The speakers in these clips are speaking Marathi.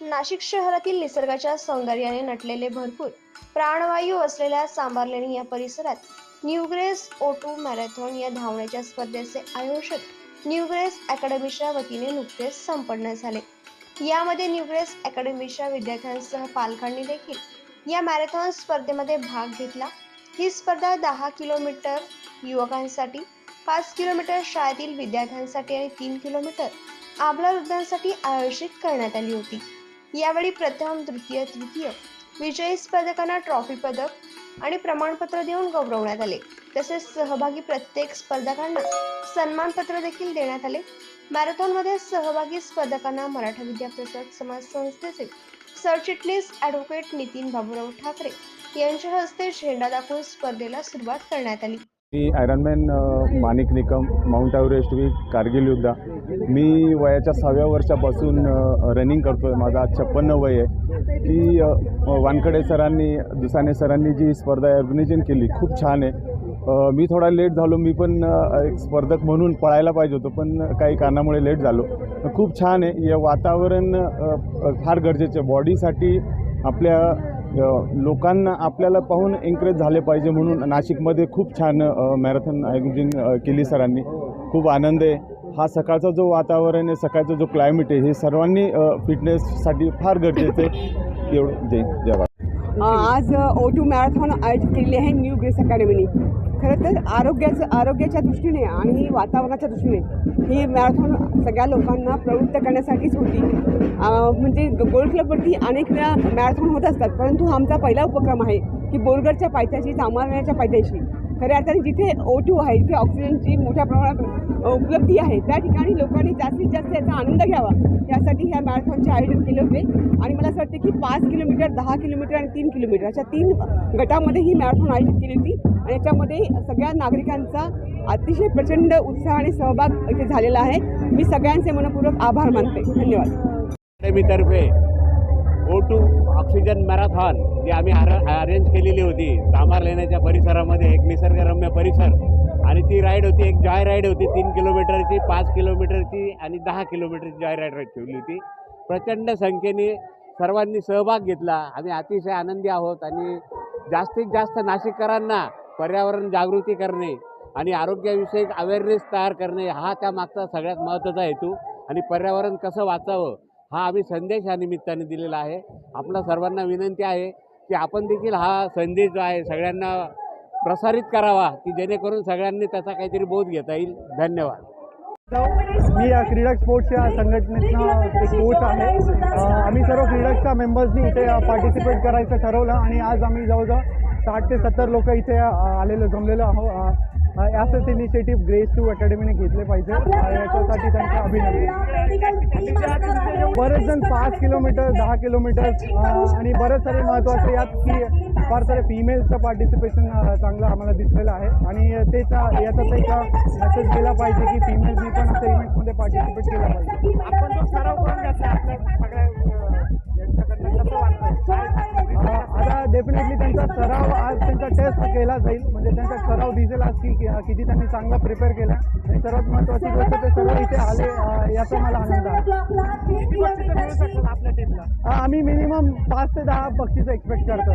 नाशिक शहरातील निसर्गाच्या सौंदर्याने नटलेले भरपूर प्राणवायू असलेल्या सांबारलेणी या परिसरात न्यूग्रेस O2 मॅरेथॉन या धावण्याच्या स्पर्धेचे आयोजक न्यूग्रेस अकॅडमीच्या वतीने नुकतेच संपन्न झाले. यामध्ये न्यूग्रेस अकॅडमीच्या विद्यार्थ्यांसह पालकांनी देखील या मॅरेथॉन स्पर्धेमध्ये भाग घेतला. ही स्पर्धा 10 किलोमीटर युवकांसाठी, 5 किलोमीटर शाळेतील विद्यार्थ्यांसाठी आणि 3 किलोमीटर आबालवृद्धांसाठी आयोजित करण्यात आली होती. यावेळी प्रथम, द्वितीय, तृतीय विजयी स्पर्धकांना ट्रॉफी, पदक आणि प्रमाणपत्र देऊन गौरवण्यात आले. तसेच सहभागी प्रत्येक स्पर्धकांना सन्मानपत्र देखील देण्यात आले. मॅरेथॉनमध्ये सहभागी स्पर्धकांना मराठा विद्याप्रसाद समाज संस्थेचे सरचिटणीस ॲडव्होकेट नितीन बाबूराव ठाकरे यांच्या हस्ते झेंडा दाखवून स्पर्धेला सुरुवात करण्यात आली. मी ironman Manik Nikam, mount Everest with Kargil योद्धा. मी वयाच्या 6व्या वर्षापासून रनिंग करतो आहे. माझा आज 56 वय आहे. की वानखडे सरांनी, दुसाने सरांनी जी स्पर्धा ऑर्गनायझेशन केली खूप छान आहे. मी थोडा लेट झालो. मी पण एक स्पर्धक म्हणून पळायला पाहिजे होतो, पण काही कारणामुळे लेट झालो. खूप छान आहे. हे वातावरण फार गरजेचं आहे बॉडीसाठी. आपल्या लोकांना आपल्याला पाहून एन्करेज झाले पाहिजे म्हणून नाशिकमध्ये खूप छान मॅरेथॉन आयोजन केली सरांनी. खूप आनंद आहे. हा सकाळचा जो वातावरण आहे, सकाळचा जो क्लायमेट आहे, हे सर्वांनी फिटनेससाठी फार गरजेचं आहे. एवढं जय भारत. आज O2 मॅरेथॉन आयोजित केलेली आहे न्यूग्रेस अकॅडमीने. खरं तर आरोग्याच्या दृष्टीने आणि वातावरणाच्या दृष्टीने ही मॅरेथॉन सगळ्या लोकांना प्रवृत्त करण्यासाठीच होती. म्हणजे गोल्ड क्लबवरती अनेक वेळा मॅरेथॉन होत असतात, परंतु आमचा पहिला उपक्रम आहे की बोरगडच्या पायथ्याशी, चांभारण्याच्या पायथ्याशी खऱ्या अर्थाने जिथे O2 आहे, जिथे ऑक्सिजनची मोठ्या प्रमाणात उपलब्धी आहे, त्या ठिकाणी लोकांनी जास्तीत जास्त याचा आनंद घ्यावा यासाठी ह्या मॅरेथॉनचे आयोजन केले होते. आणि मला असं वाटतं की 5 किलोमीटर, 10 किलोमीटर आणि 3 किलोमीटर अशा 3 गटामध्ये ही मॅरेथॉन आयोजित केली होती. आणि याच्यामध्ये सगळ्या नागरिकांचा अतिशय प्रचंड उत्साह आणि सहभाग इथे झालेला आहे. मी सगळ्यांचे मनपूर्वक आभार मानते. धन्यवाद. अकॅडमीतर्फे O2 ऑक्सिजन मॅरेथॉन जी आम्ही अरेंज केलेली होती चांभार लेण्याच्या परिसरामध्ये, एक निसर्गरम्य परिसर. आणि ती राईड होती, एक जॉय राईड होती 3 किलोमीटरची, 5 किलोमीटरची आणि 10 किलोमीटरची जॉय राईड ठेवली होती. प्रचंड संख्येने सर्वांनी सहभाग घेतला. आम्ही अतिशय आनंदी आहोत. आणि जास्तीत जास्त नाशिककरांना पर्यावरण जागृती करणे आणि आरोग्याविषयक अवेअरनेस तयार करणे हा त्यामागचा सगळ्यात महत्त्वाचा हेतू. आणि पर्यावरण कसं वाचावं हा आम्ही संदेश या निमित्ताने दिलेला आहे. आपल्या सर्वांना विनंती आहे की आपण देखील हा संदेश जो आहे सगळ्यांना प्रसारित करावा, की जेणेकरून सगळ्यांनी त्याचा काहीतरी बोध घेता येईल. धन्यवाद. मी क्रीडा स्पोर्ट्स या संघटनेचा एक कोच आहे. आम्ही सर्व क्रीडाच्या मेंबर्सनी इथे पार्टिसिपेट करायचं ठरवलं आणि आज आम्ही जवळजवळ 60 ते 70 लोक इथे जमलेलो आहोत. असंच इनिशिएटिव्ह ग्रेस 2 अकॅडमीने घेतले पाहिजे. याच्यासाठी त्यांचं अभिनंदन. बरेच जण 5 किलोमीटर, 10 किलोमीटर आणि बरेच सारे महत्त्वाचे यात की फार सारे फिमेल्सचं पार्टिसिपेशन चांगलं आम्हाला दिसलेलं आहे. आणि याचाच एक मेसेज केला पाहिजे की फिमेल्सनी पण अशा इव्हेंट्समध्ये पार्टिसिपेट केलं पाहिजे. आपण तो सराव करून घ्यायचा आपल्या सगळ्या यांच्याकडनं कसं वाटतं? आता डेफिनेटली त्यांचा सराव आज त्यांचा टेस्ट केला जाईल. म्हणजे त्यांचा सराव दिसेल आज की किती त्यांनी चांगला प्रिपेअर केला. आणि सर्वात महत्त्वाची गोष्ट ते सर्व इथे आले याचा मला आनंद आहे. आपल्या टीमला आम्ही मिनिमम 5 ते 10 बक्षीस एक्सपेक्ट करतो.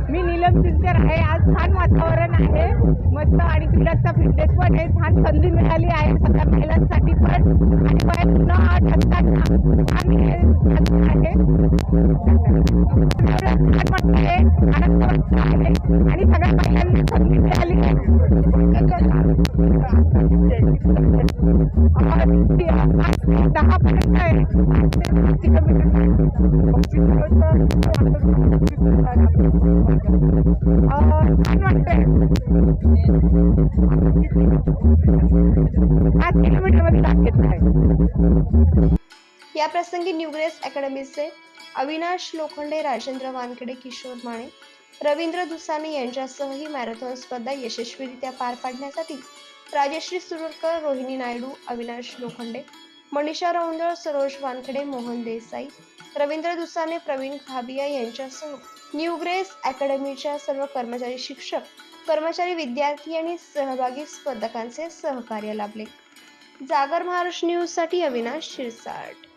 मी नीलम सिंचर आहे. आज छान वातावरण आहे, मस्त. आणि क्रीडाचा फिटनेस पण आहे. छान संधी मिळाली आहे सगळ्या महिलांसाठी पण. आणि वय 8 असताना आम्ही हे आहे आनंद आहे. आणि सगळ्या महिलांना संधी मिळाली आहे. 10 पर्यंत आहे. या प्रसंगी न्यूग्रेस अकॅडमीचे अविनाश लोखंडे, राजेंद्र वानखेडे, किशोर माने, रवींद्र दुसाने यांच्यासह ही मॅरेथॉन स्पर्धा यशस्वीरित्या पार पाडण्यासाठी राजश्री सुरकर, रोहिणी नायडू, अविनाश लोखंडे, मनीषा रौंदळ, सरोज वानखेडे, मोहन देसाई, रवींद्र दुसाने, प्रवीण खाबिया यांच्यासह न्यूग्रेस अकॅडमीच्या सर्व कर्मचारी, शिक्षक, कर्मचारी, विद्यार्थी आणि सहभागी स्पर्धकांचे सहकार्य लाभले. जागर महाराष्ट्र न्यूज साठी अविनाश शिरसाट.